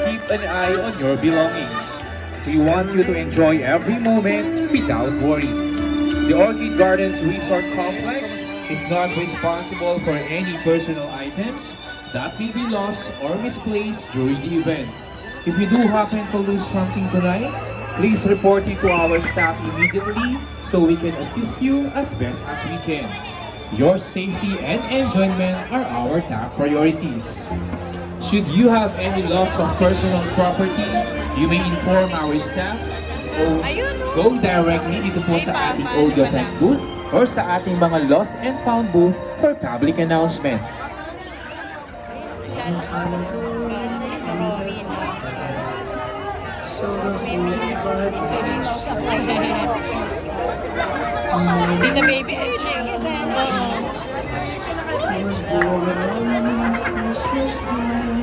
keep an eye on your belongings. We want you to enjoy every moment without worry. The Orchid Gardens Resort Complex is not responsible for any personal items that may be lost or misplaced during the event. If you do happen to lose something tonight, please report it to our staff immediately so we can assist you as best as we can. Your safety and enjoyment are our top priorities. Should you have any loss of personal property, you may inform our staff o go directly dito po sa ating audio tech booth or sa ating mga lost and found booth for public announcement. So the holy Bible Be the baby aging. was born on Christmas Day.